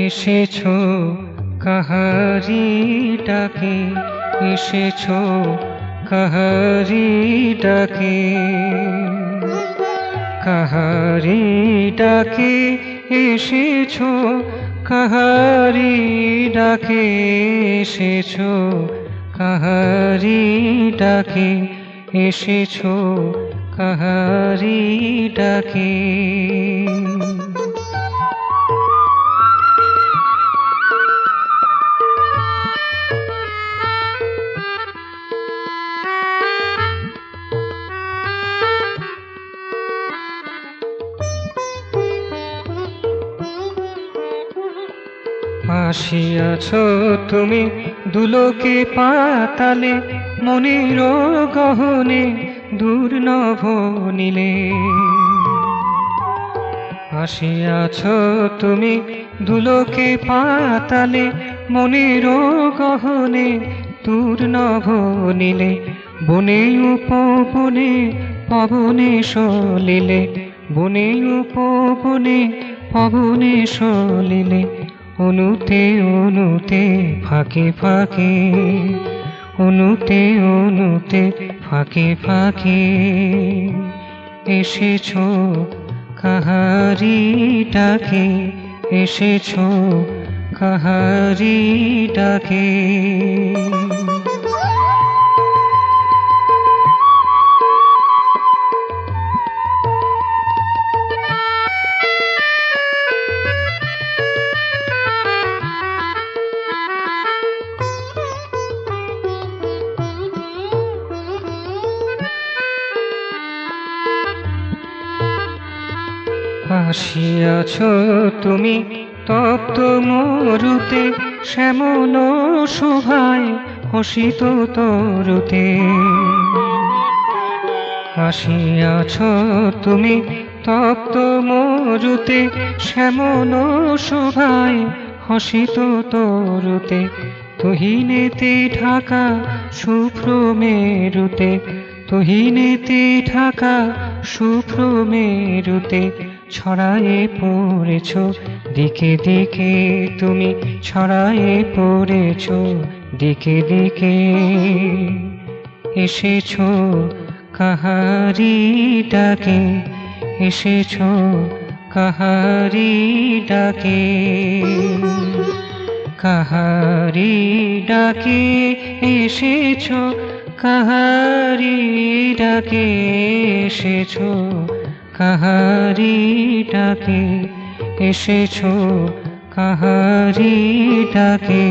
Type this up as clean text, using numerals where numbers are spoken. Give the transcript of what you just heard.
এসেছো কাহারি ডাকে, এসেছো কাহারি ডাকে, কাহারি ডাকে এসেছো, কাহারি ডাকে এসেছো, কাহারি ডাকে এসেছো, কাহারি ডাকে। আসিয়াছ তুমি দুলোকে পাতালে, মনের গহনে দুর্নভ নীলে। আসিয়াছ তুমি দুলোকে পাতালে, মনের গহনে দুর্নভ নীলে। বনে উপবনে পবনে সলিলে, বনে উপবনে পবনে সলিলে। অনুতে অনুতে ফাঁকে ফাঁকে, অনুতে অনুতে ফাঁকে ফাঁকে এসেছো কাহারি ডাকে, এসেছো কাহারি ডাকে। আসিয়াছ তুমি তপ্ত মরুতে, শ্যামল শোভায় হসিত তরুতে। আসিয়াছ তুমি তপ্ত মরুতে, শ্যামল শোভায় হসিত তরুতে। তুহিনেতে ঢাকা শুভ্র মেরুতে, তুহিনেতে ঢাকা শুভ্র মেরুতে। ছড়ায়ে পড়েছ দিকে দিকে, তুমি ছড়ায়ে পড়েছ দিকে দিকে। এসেছো কাহারি ডাকে, এসেছো কাহারি ডাকে, কাহারি ডাকে এসেছো, কাহারি ডাকে এসেছো, কাহারি ডাকে এসেছো, কাহারি ডাকে।